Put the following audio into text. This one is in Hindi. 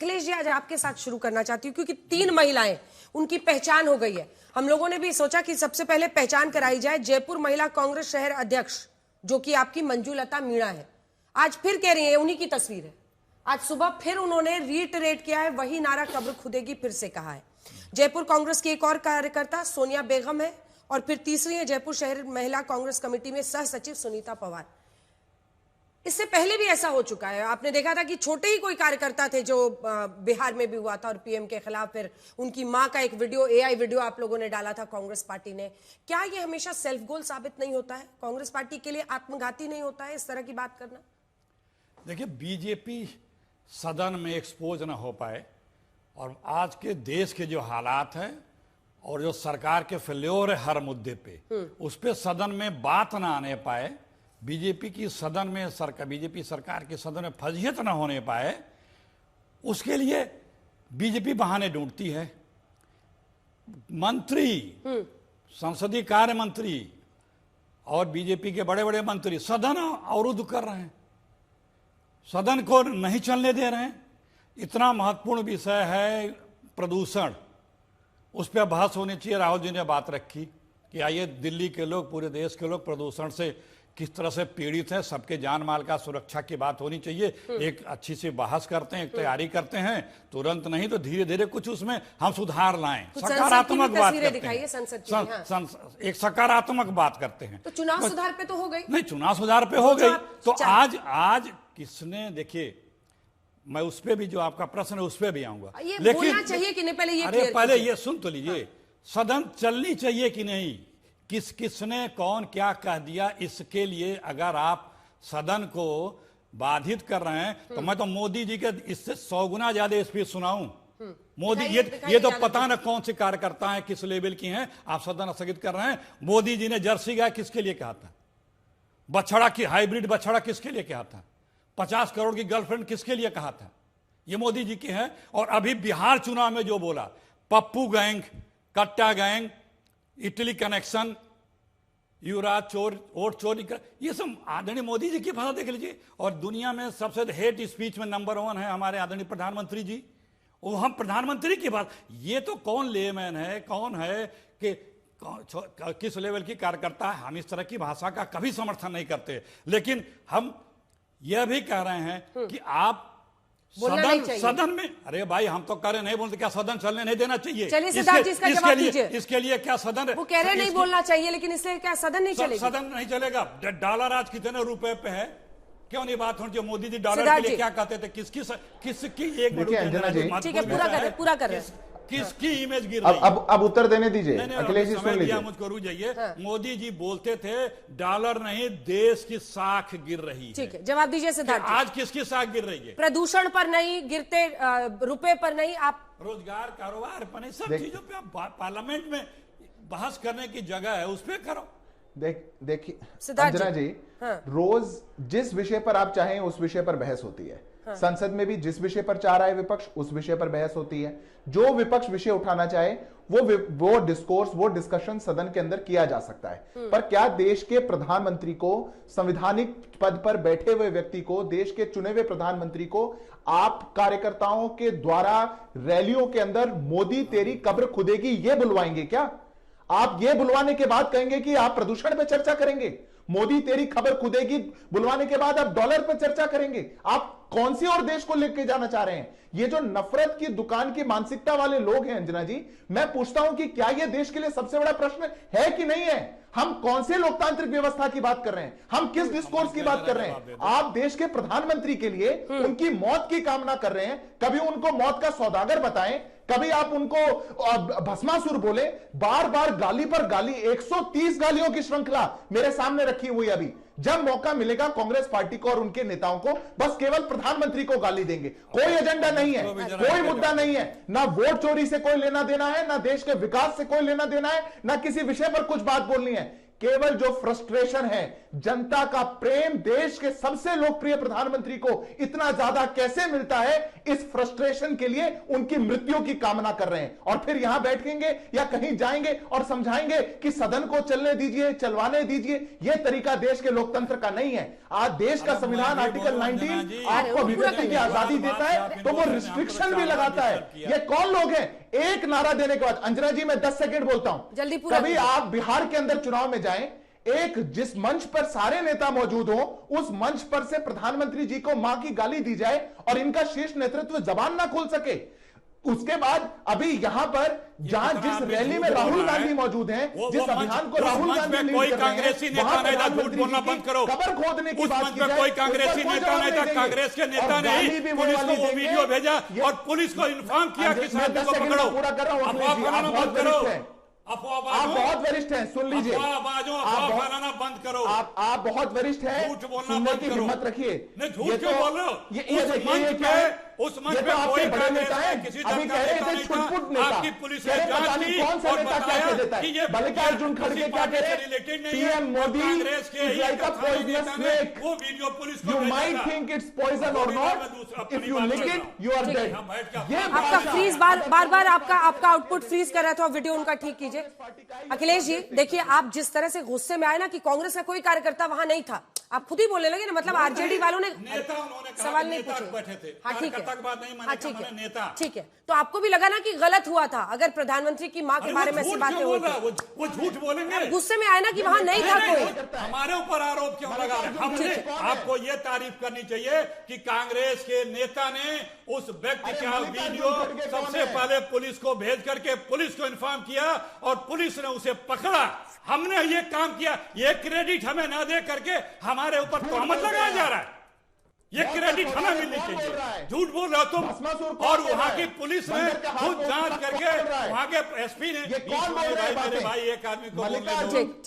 अखिलेश जी, आज आपके साथ शुरू करना चाहती हूँ क्योंकि 3 महिलाएं, उनकी पहचान हो गई है। हम लोगों ने भी सोचा कि सबसे पहले पहचान कराई जाए। जयपुर महिला कांग्रेस शहर अध्यक्ष जो कि आपकी मंजुलता मीणा है, आज फिर कह रही है, उन्हीं की तस्वीर है, आज सुबह फिर उन्होंने रीइटरेट किया है, वही नारा कब्र खुदेगी फिर से कहा है। जयपुर कांग्रेस की एक और कार्यकर्ता सोनिया बेगम है और फिर तीसरी है जयपुर शहर महिला कांग्रेस कमेटी में सह सचिव सुनीता पवार। इससे पहले भी ऐसा हो चुका है, आपने देखा था कि छोटे ही कोई कार्यकर्ता थे जो बिहार में भी हुआ था और पीएम के खिलाफ फिर उनकी मां का एक वीडियो, एआई वीडियो आप लोगों ने डाला था कांग्रेस पार्टी ने। क्या ये हमेशा सेल्फ गोल साबित नहीं होता है, कांग्रेस पार्टी के लिए आत्मघाती नहीं होता है इस तरह की बात करना? देखिए, बीजेपी सदन में एक्सपोज ना हो पाए और आज के देश के जो हालात हैं और जो सरकार के फेल्योर है हर मुद्दे पे, उस पे सदन में बात ना आने पाए, बीजेपी की सदन में बीजेपी सरकार के सदन में फजीहत ना होने पाए, उसके लिए बीजेपी बहाने ढूंढती है। मंत्री, संसदीय कार्य मंत्री और बीजेपी के बड़े बड़े मंत्री सदन अवरुद्ध कर रहे हैं, सदन को नहीं चलने दे रहे हैं। इतना महत्वपूर्ण विषय है प्रदूषण, उस पर बहस होनी चाहिए। राहुल जी ने बात रखी कि आइए दिल्ली के लोग, पूरे देश के लोग प्रदूषण से किस तरह से पीड़ित हैं, सबके जान माल का सुरक्षा की बात होनी चाहिए। एक अच्छी सी बहस करते हैं, एक तैयारी करते हैं, तुरंत नहीं तो धीरे धीरे कुछ उसमें हम सुधार लाएं, सकारात्मक बात करते हैं, एक सकारात्मक बात करते हैं। तो चुनाव सुधार पे तो हो गई नहीं, चुनाव सुधार पे हो गई तो आज किसने, देखिए मैं उस पे भी, जो आपका प्रश्न है उस पे भी आऊंगा, लेकिन चाहिए कि नहीं पहले ये, अरे पहले ये सुन तो लीजिए, सदन चलनी चाहिए कि नहीं, किसने कौन क्या कह दिया, इसके लिए अगर आप सदन को बाधित कर रहे हैं तो मैं तो मोदी जी के इससे 100 गुना ज्यादा स्पीच सुनाऊं। मोदी ये तो पता ना कौन से कार्यकर्ता हैं, किस लेवल की हैं, आप सदन स्थगित कर रहे हैं। मोदी जी ने जर्सी गाय किसके लिए कहा था, बछड़ा की हाइब्रिड बछड़ा किसके लिए कहा था, 50 करोड़ की गर्लफ्रेंड किसके लिए कहा था, ये मोदी जी के हैं। और अभी बिहार चुनाव में जो बोला, पप्पू गैंग, कट्टा गैंग, इटली कनेक्शन, युवराज चोर, वोट चोरी कर, ये सब आदरणीय मोदी जी की भाषा देख लीजिए। और दुनिया में सबसे हेट स्पीच में नंबर 1 है हमारे आदरणीय प्रधानमंत्री जी, वो हम प्रधानमंत्री की बात, ये तो कौन लेमैन है, कौन है कि किस लेवल की कार्यकर्ता है, हम इस तरह की भाषा का कभी समर्थन नहीं करते। लेकिन हम यह भी कह रहे हैं कि आप सदन में, अरे भाई हम तो कह रहे नहीं बोलते, क्या सदन चलने नहीं देना चाहिए? चलिए सिद्धार्थ जी, इसका जवाब दीजिए। इसके लिए क्या सदन, वो कह रहे नहीं बोलना चाहिए, लेकिन इसलिए क्या सदन नहीं चलेगा? सदन नहीं चलेगा। डॉलर आज कितने रुपए पे है, क्यों नहीं बात होनी चाहिए? मोदी जी डॉलर के लिए क्या कहते थे, किसकी एक ठीक है, पूरा कर रहे हैं, किसकी इमेज गिर रही है? अब उत्तर देने दीजिए अखिलेश जी, सुन लीजिए। मुझको रुक जाइए। मोदी जी बोलते थे डॉलर नहीं, देश की साख गिर रही है। ठीक है, जवाब दीजिए सिद्धार्थ। आज किसकी साख गिर रही है? प्रदूषण पर नहीं, गिरते रुपए पर नहीं, आप रोजगार, कारोबार पर नहीं, सब चीजों पे आप पार्लियामेंट में बहस करने की जगह है, उस पर करो। देखिए अंजना जी, रोज जिस विषय पर आप चाहें उस विषय पर बहस होती है। संसद में भी जिस विषय पर चाह रहा है विपक्ष, उस विषय पर बहस होती है। जो विपक्ष विषय उठाना चाहे वो डिस्कोर्स, वो डिस्कशन सदन के अंदर किया जा सकता है। पर क्या देश के प्रधानमंत्री को, संवैधानिक पद पर बैठे हुए व्यक्ति को, देश के चुने हुए प्रधानमंत्री को आप कार्यकर्ताओं के द्वारा रैलियों के अंदर मोदी तेरी कब्र खुदेगी ये बुलवाएंगे क्या? आप ये बुलवाने के बाद कहेंगे कि आप प्रदूषण पे चर्चा करेंगे? मोदी तेरी खबर खुदेगी बुलवाने के बाद आप डॉलर पर चर्चा करेंगे? आप कौन सी और देश को लेकर जाना चाह रहे हैं? ये जो नफरत की दुकान की मानसिकता वाले लोग हैं अंजना जी, मैं पूछता हूं कि क्या यह देश के लिए सबसे बड़ा प्रश्न है कि नहीं है? हम कौन से लोकतांत्रिक व्यवस्था की बात कर रहे हैं? हम किस डिस्कोर्स की बात कर रहे हैं? आप देश के प्रधानमंत्री के लिए उनकी मौत की कामना कर रहे हैं। कभी उनको मौत का सौदागर बताएं, कभी आप उनको भस्मासुर बोले, बार बार गाली पर गाली, 130 गालियों की श्रृंखला मेरे सामने रखी हुई। अभी जब मौका मिलेगा कांग्रेस पार्टी को और उनके नेताओं को बस केवल प्रधानमंत्री को गाली देंगे। कोई एजेंडा नहीं है, कोई मुद्दा नहीं है, ना वोट चोरी से कोई लेना देना है, ना देश के विकास से कोई लेना देना है, ना किसी विषय पर कुछ बात बोलनी है। केवल जो फ्रस्ट्रेशन है, जनता का प्रेम देश के सबसे लोकप्रिय प्रधानमंत्री को इतना ज्यादा कैसे मिलता है, इस फ्रस्ट्रेशन के लिए उनकी मृत्यु की कामना कर रहे हैं। और फिर यहां बैठेंगे या कहीं जाएंगे और समझाएंगे कि सदन को चलने दीजिए, चलवाने दीजिए। यह तरीका देश के लोकतंत्र का नहीं है। आज देश का संविधान आर्टिकल 19 आपको अभिव्यक्ति की आजादी देता है, तो वो रिस्ट्रिक्शन भी लगाता है। ये कौन लोग हैं? एक नारा देने के बाद, अंजना जी मैं 10 सेकंड बोलता हूं, जल्दी पूरा कभी आप बिहार के अंदर चुनाव में जाएं, एक जिस मंच पर सारे नेता मौजूद हो, उस मंच पर से प्रधानमंत्री जी को मां की गाली दी जाए और इनका शीर्ष नेतृत्व जबान ना खोल सके। उसके बाद अभी यहां पर जहां जिस रैली में राहुल गांधी मौजूद हैं, जिस अभियान को राहुल गांधी लीड कर रहे हैं, वहां प्रधानमंत्री जी की कबर खोदने की बात की जाए, कोई कांग्रेसी नेता नहीं था, कांग्रेस के नेता ने ही पुलिस को वो वीडियो भेजा और पुलिस को इन्फॉर्म किया कि साथी को पकड़ो। पूरा कर रहा हूं, अफवाह फैलाना बंद करो, आप बहुत वरिष्ठ हैं, सुन लीजिए, अफवाह फैलाना बंद करो। आप बहुत वरिष्ठ हैं, झूठ बोलना सुनने बंद की करो। हिम्मत रखिए। नहीं, झूठ क्यों बोल रहे हो? उस मंच पे कोई कांग्रेस है, किसी दल का नेता नहीं था। आपकी पुलिस ने जांच की और बताया कि ये मल्लिकार्जुन खड़गे क्या कह रहे हैं, पीएम मोदी कांग्रेस के ही नेता ने वो वीडियो पुलिस को you might think it's poison और not, if you lick it you are dead. ये आपका फ्रीज बार आपका आउटपुट फ्रीज कर रहा था, वीडियो उनका ठीक कीजिए। अखिलेश जी देखिए, आप जिस तरह से गुस्से में आए ना कि कांग्रेस का कोई कार्यकर्ता वहां नहीं था, आप खुद ही बोलने लगे ना, मतलब आरजेडी वालों ने सवाल नहीं पूछे। हाँ ठीक है, हाँ ठीक है, ठीक है। तो आपको भी लगा ना कि गलत हुआ था अगर प्रधानमंत्री की मां के बारे में ऐसी बातें हो रही? वो झूठ बोलेंगे, गुस्से में आए ना कि वहां नहीं था कोई। हमारे ऊपर आरोप क्यों लगा? हमने आपको ये तारीफ करनी चाहिए कि कांग्रेस के नेता ने उस व्यक्ति का वीडियो सबसे पहले पुलिस को भेज करके पुलिस को इन्फॉर्म किया और पुलिस ने उसे पकड़ा। हमने ये काम किया, ये क्रेडिट हमें ना दे करके हमारे ऊपर तोहमत लगाया जा रहा है। ये क्रेडिट हमें मिलनी चाहिए। झूठ बोल रहे हो तुम। और वहां की पुलिस ने खुद जांच करके, वहां के एसपी ने, मेरे भाई एक आदमी को बोलने दो।